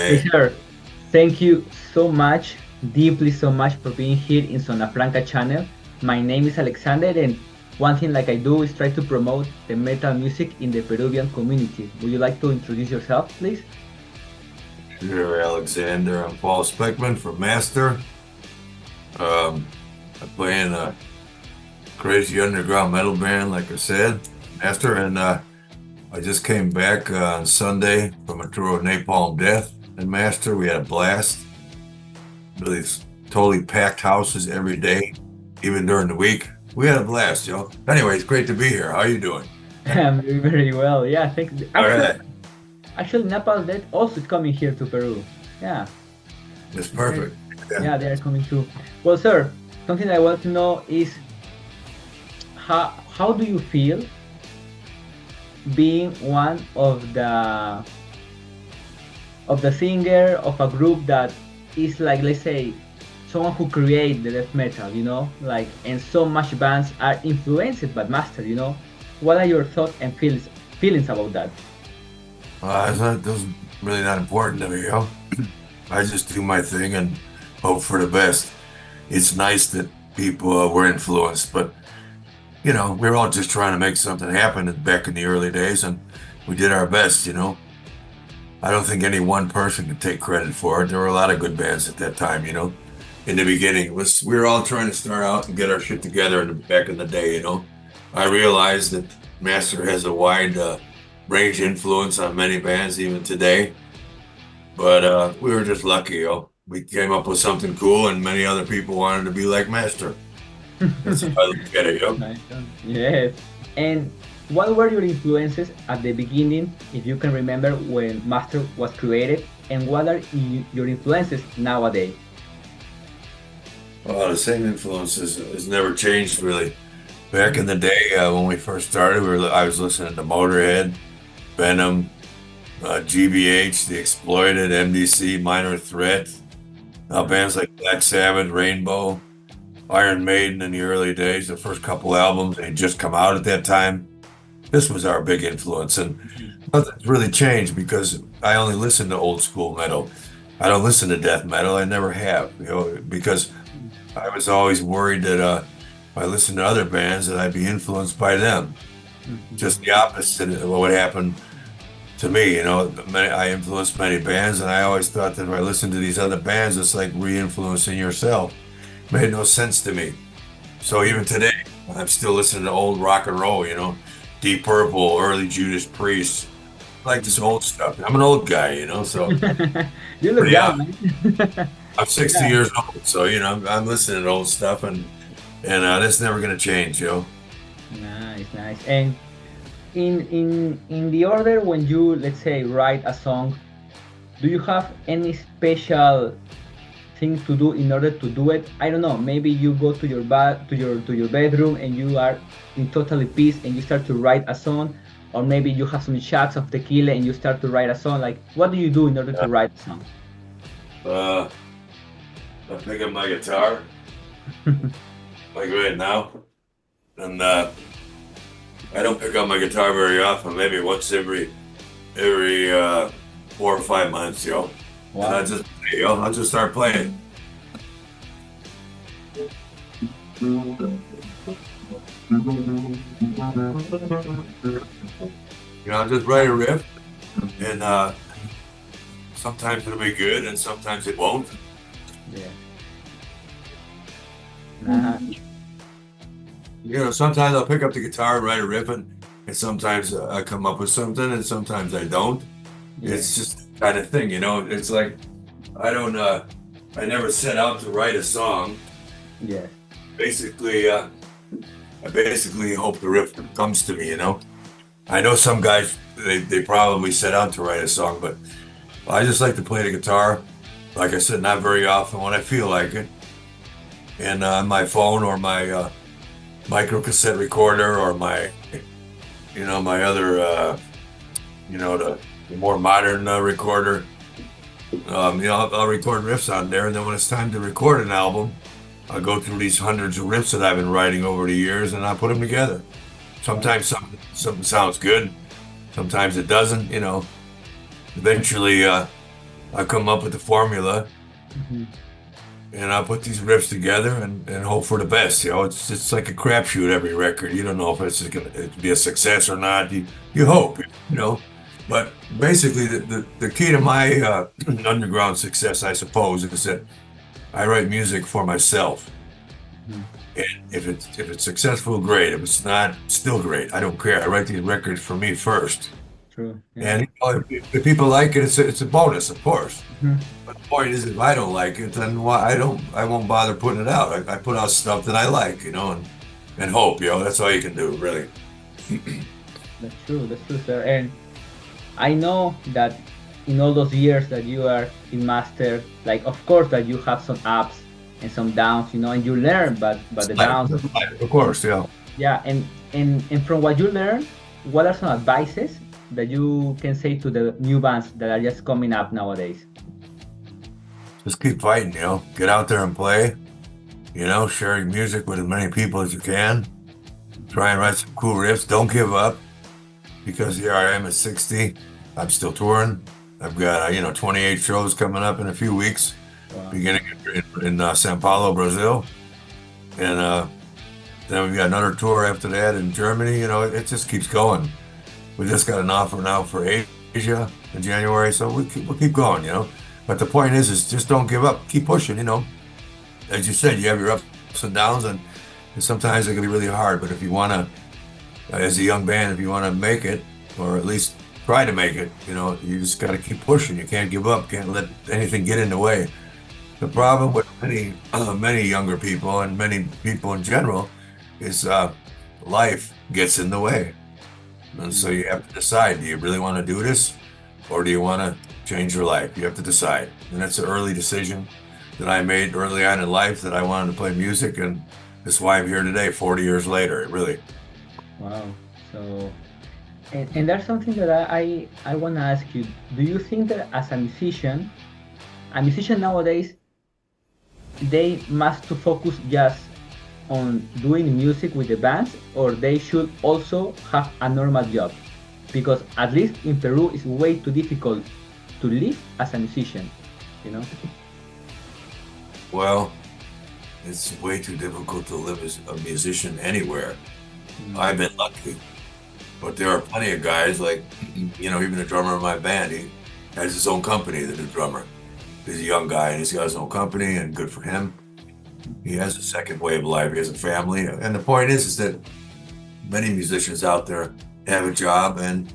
Hey, Hey, sir, thank you so much, deeply so much for being here in Zona Franca channel. My name is Alexander, and one thing like I do is try to promote the metal music in the Peruvian community. Would you like to introduce yourself, please? sure, Alexander. I'm Paul Speckmann from Master. Um, I play in a crazy underground metal band, like I said, Master, and I just came back on Sunday from a tour of Napalm Death and Master. We had a blast. Really totally packed houses every day, even during the week. We had a blast, yo. Anyway, it's great to be here. How you doing? I'm doing very well. Yeah, thanks. All Actually, right, actually, Nepal that also is coming here to Peru. Yeah, it's they're, perfect. Yeah. yeah, they are coming too. Well, sir, something I want to know is how do you feel being one of the singer of a group that is like, let's say, someone who create the death metal, like, and so much bands are influenced by Master, what are your thoughts and feelings about that? Those really not important to me, yo. I just do my thing and hope for the best. It's nice that people were influenced, but we're all just trying to make something happen back in the early days, and we did our best. I don't think any one person can take credit for it. There were a lot of good bands at that time. In the beginning, we were all trying to start out and get our shit together back in the day. I realized that Master has a wide range influence on many bands even today. But we were just lucky, yo. We came up with something cool, and many other people wanted to be like Master. That's how I look at it, yo. Nice one. Yes. And what were your influences at the beginning, if you can remember when Master was created, and what are your influences nowadays? Well, the same influences has never changed really. Back in the day when we first started, I was listening to Motorhead, Venom, GBH, The Exploited, MDC, Minor Threat, bands like Black Sabbath, Rainbow, Iron Maiden in the early days. The first couple albums, they had just come out at that time. This was our big influence, and nothing's really changed because I only listen to old school metal. I don't listen to death metal. I never have, because I was always worried that if I listened to other bands that I'd be influenced by them. Just the opposite of what happened to me. I influenced many bands, and I always thought that if I listened to these other bands, it's like re-influencing yourself. Made no sense to me. So even today, I'm still listening to old rock and roll. Deep Purple, early Judas Priest. I like this old stuff. I'm an old guy, so You look yeah, young, man. I'm 60 Yeah, years old. So I'm listening to old stuff, and that's never gonna change, yo. nice, nice. And in the order when you, let's say, write a song, do you have any special thing to do in order to do it? I don't know. Maybe you go to your to your bedroom and you are in totally peace and you start to write a song, or maybe you have some shots of tequila and you start to write a song. Like, what do you do in order to write a song? Uh, I pick up my guitar like right now, and I don't pick up my guitar very often. Maybe once every 4 or 5 months, yo. And Wow. I'll just start playing. I'll just write a riff, and sometimes it'll be good, and sometimes it won't. Yeah. Nah. Sometimes I'll pick up the guitar and write a riff, and sometimes I come up with something, and sometimes I don't. Yeah. It's just the kind of thing, It's like I don't. I never set out to write a song. Yeah. Basically, I basically hope the riff comes to me. I know some guys they probably set out to write a song, but I just like to play the guitar. Like I said, not very often when I feel like it. And on my phone or my micro cassette recorder or my other, the more modern recorder. I'll record riffs on there, and then when it's time to record an album, I'll go through these hundreds of riffs that I've been writing over the years, and I put them together. Sometimes something sounds good, sometimes it doesn't. Eventually, I come up with the formula, Mhm. and I put these riffs together and hope for the best. It's like a crapshoot every record. You don't know if it's going to be a success or not. You hope, you know. But basically, the key to my underground success, I suppose, is that I write music for myself. Mhm. And if it's successful, great. If it's not, still great. I don't care. I write these records for me first. True. Yeah. And if people like it, it's a bonus, of course. Mhm. But the point is, if I don't like it, then I won't bother putting it out. I put out stuff that I like, and hope, that's all you can do, really. That's true, sir. And I know that in all those years that you are in master, like of course that you have some ups and some downs, and you learn, but the downs, Of course, yeah. yeah. And from what you learn, what are some advices that you can say to the new bands that are just coming up nowadays? Just keep fighting, Get out there and play, share your music with as many people as you can. Try and write some cool riffs. Don't give up, because here I am at 60. I'm still touring. I've got 28 shows coming up in a few weeks, Wow. beginning in Sao Paulo, Brazil, and then we've got another tour after that in Germany. It just keeps going. We just got an offer now for Asia in January, so we'll keep going. But the point is just don't give up. Keep pushing. As you said, you have your ups and downs, and sometimes it can be really hard. But if you want to, as a young band, if you want to make it, or at least try to make it, you just got to keep pushing. You can't give up. Can't let anything get in the way. The problem with many younger people and many people in general is life gets in the way. And so you have to decide, do you really want to do this, or do you want to change your life? You have to decide. And that's an early decision that I made early on in life, that I wanted to play music, and that's why I'm here today, 40 years later, really. Wow. So, and that's something that I want to ask you. Do you think that as a musician nowadays, they must to focus just on doing music with the bands, or they should also have a normal job? Because at least in Peru, it's way too difficult to live as a musician, you know? Well, it's way too difficult to live as a musician anywhere. I've been lucky, but there are plenty of guys like, even the drummer of my band, he has his own company, the new drummer. He's a young guy and he's got his own company, and good for him. He has a second way of life. He has a family. And the point is that many musicians out there have a job and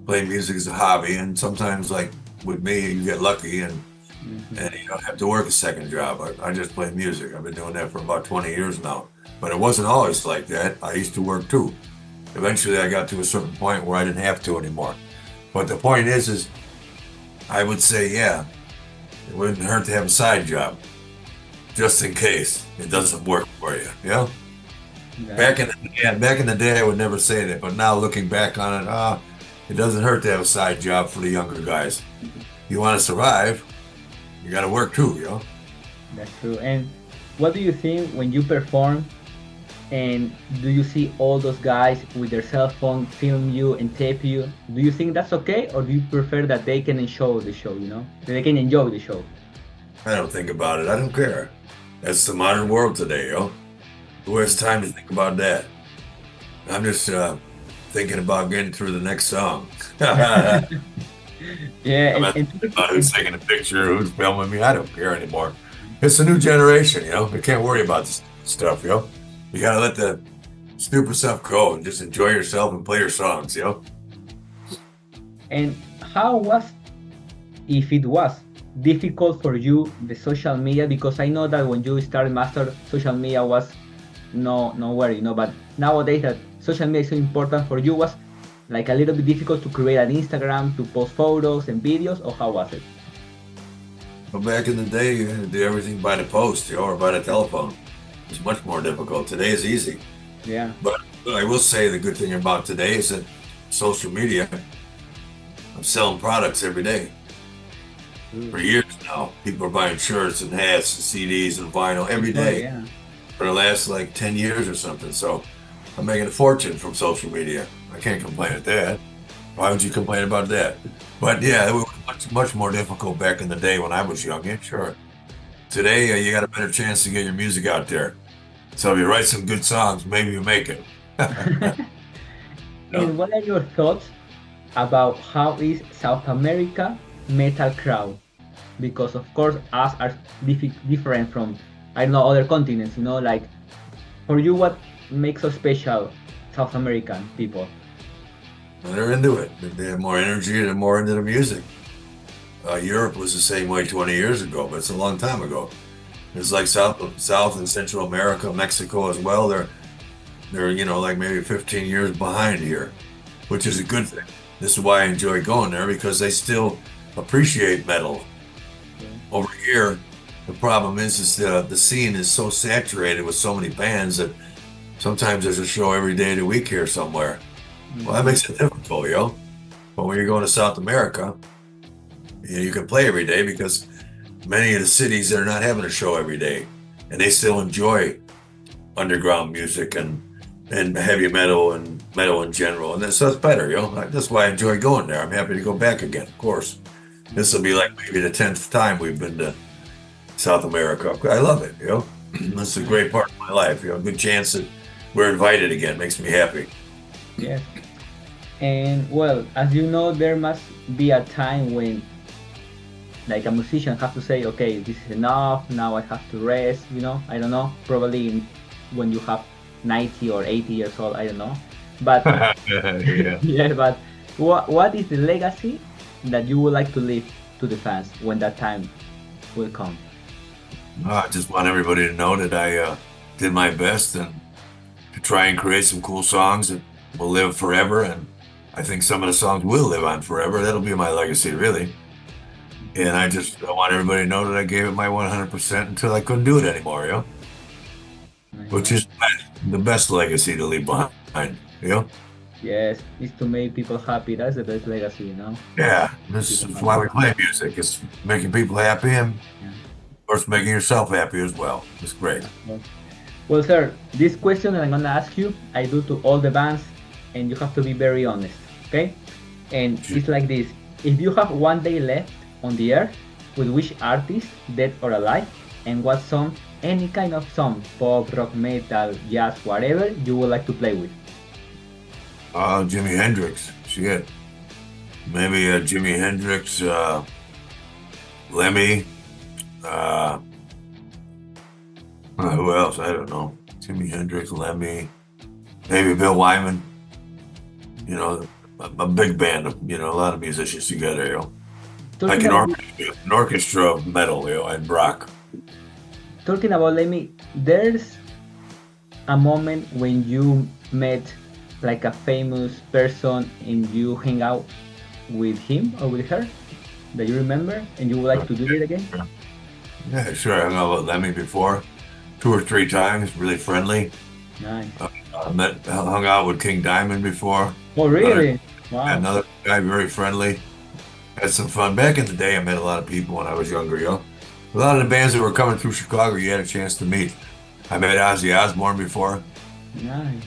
play music as a hobby. And sometimes, like with me, you get lucky and you don't have to work a second job. I just play music. I've been doing that for about 20 years now. But it wasn't always like that. I used to work too. Eventually, I got to a certain point where I didn't have to anymore. But the point is I would say, yeah, it wouldn't hurt to have a side job, just in case it doesn't work for you. Yeah. Back in the day, I would never say that. But now, looking back on it, it doesn't hurt to have a side job for the younger guys. You want to survive, you got to work too. That's true. And what do you think when you perform? And do you see all those guys with their cell phone film you and tape you? Do you think that's okay, or do you prefer that they can enjoy the show? That they can enjoy the show. I don't think about it. I don't care. That's the modern world today, Who has time to think about that? I'm just thinking about getting through the next song. Yeah, I'm not thinking about who's taking a picture, who's filming me. I don't care anymore. It's a new generation, You can't worry about this stuff, You gotta let the stupid stuff go and just enjoy yourself and play your songs, And how was, if it was, difficult for you, the social media? Because I know that when you started Master, social media was nowhere, but nowadays that social media is so important for you, was like a little bit difficult to create an Instagram, to post photos and videos, or how was it? Well, back in the day, you had to do everything by the post, or by the telephone. It's much more difficult. Today is easy. Yeah. But I will say the good thing about today is that social media, I'm selling products every day. For years now, people are buying shirts and hats and CDs and vinyl every day. Yeah. For the last 10 years or something. So I'm making a fortune from social media. I can't complain at that. Why would you complain about that? But yeah, it was much much more difficult back in the day when I was young. Yeah, sure. Today, you got a better chance to get your music out there. So if you write some good songs, maybe you make it. And what are your thoughts about how is South America metal crowd? Because of course us are different from, I don't know, other continents, you know, like for you what makes us special South American people? They're into it. They have more energy. They're more into the music. Europe was the same way 20 years ago, but it's a long time ago. It's like South and Central America, Mexico as well. They're like maybe 15 years behind here, which is a good thing. This is why I enjoy going there, because they still appreciate metal. Over here, the problem is the scene is so saturated with so many bands that sometimes there's a show every day of the week here somewhere. Well, that makes it difficult, yo. But when you're going to South America, you can play every day because many of the cities, they're not having a show every day, and they still enjoy underground music and heavy metal and metal in general, and so it's better, yo. That's why I enjoy going there. I'm happy to go back again, of course. This will be like maybe the 10th time we've been to South America. I love it, yo. This is a great part of my life, yo. Good chance that we're invited again. Makes me happy. Yes. And well, as you know, there must be a time when like a musician has to say, okay, this is enough, now I have to rest, you know, I don't know, probably when you have 90 or 80 years old, I don't know. But Yeah. yeah, but what is the legacy that you would like to leave to the fans when that time will come? I just want everybody to know that I did my best and to try and create some cool songs that will live forever. And I think some of the songs will live on forever. That'll be my legacy, really. And I want everybody to know that I gave it my 100% until I couldn't do it anymore, yo. Which is the best legacy to leave behind, you know? Yes, it's to make people happy. That's the best legacy, you know? Yeah, this is why we play music. It's making people happy and, of course, making yourself happy as well. It's great. Well, sir, this question that I'm gonna ask you, I do to all the bands, and you have to be very honest, okay? And it's like this: if you have one day left on the earth, with which artist, dead or alive, and what song, any kind of song, pop, rock, metal, jazz, whatever, you would like to play with? Jimi Hendrix, shit. Maybe Jimi Hendrix, Lemmy, who else? I don't know. Jimi Hendrix, Lemmy, maybe Bill Wyman. You know, a big band of, a lot of musicians together, you know. Like an orchestra of metal, you know, and rock. Talking about Lemmy, there's a moment when you met like a famous person and you hang out with him or with her that you remember and you would like to do it again? Yeah, sure. I hung out with Lemmy before, 2 or 3 times. Really friendly. Nice. Hung out with King Diamond before. Oh, really? Wow. Another guy, very friendly. Had some fun. Back in the day, I met a lot of people when I was younger, you know. A lot of the bands that were coming through Chicago, you had a chance to meet. I met Ozzy Osbourne before. Nice.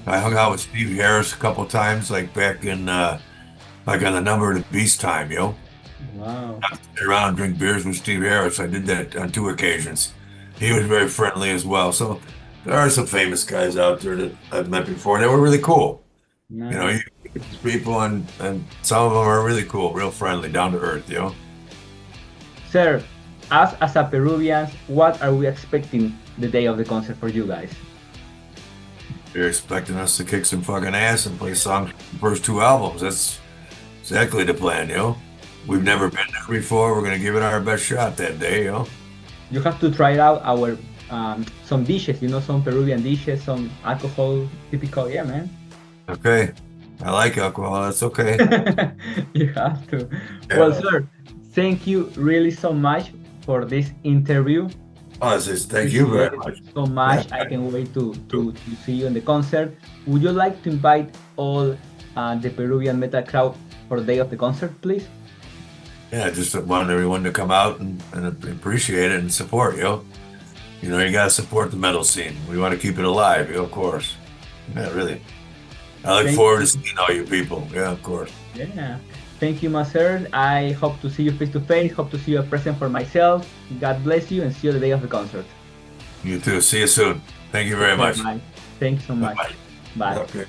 I hung out with Steve Harris a couple times, like back in, like on the Number of the Beast time, you know. Wow. I sit around and drink beers with Steve Harris. I did that on 2 occasions. He was very friendly as well. So there are some famous guys out there that I've met before. They were really cool. Nice. You know, you meet these people and some of them are really cool, real friendly, down to earth, you know. Sir, us as a Peruvians, what are we expecting the day of the concert for you guys? They're expecting us to kick some fucking ass and play songs from the first 2 albums. That's exactly the plan, you know. We've never been there before. We're going to give it our best shot that day, you know. You have to try out our some dishes, you know, some Peruvian dishes, some alcohol, typical, yeah, man. Okay. I like alcohol. That's okay. You have to. Yeah. Well, sir, thank you really so much for this interview. Oh, thank you very much. So much. Yeah. I can wait to see you in the concert. Would you like to invite all the Peruvian metal crowd for the day of the concert, please? Yeah, just want everyone to come out and appreciate it and support, you know. You know, you got to support the metal scene. We want to keep it alive, you know, of course. Yeah, really. I look forward to seeing all you people. Yeah, of course. Yeah. Thank you, Maser. I hope to see you face to face. Hope to see you a present for myself. God bless you and see you the day of the concert. You too. See you soon. Thank you very much. Bye. Thank you so much. Bye. Bye. Okay.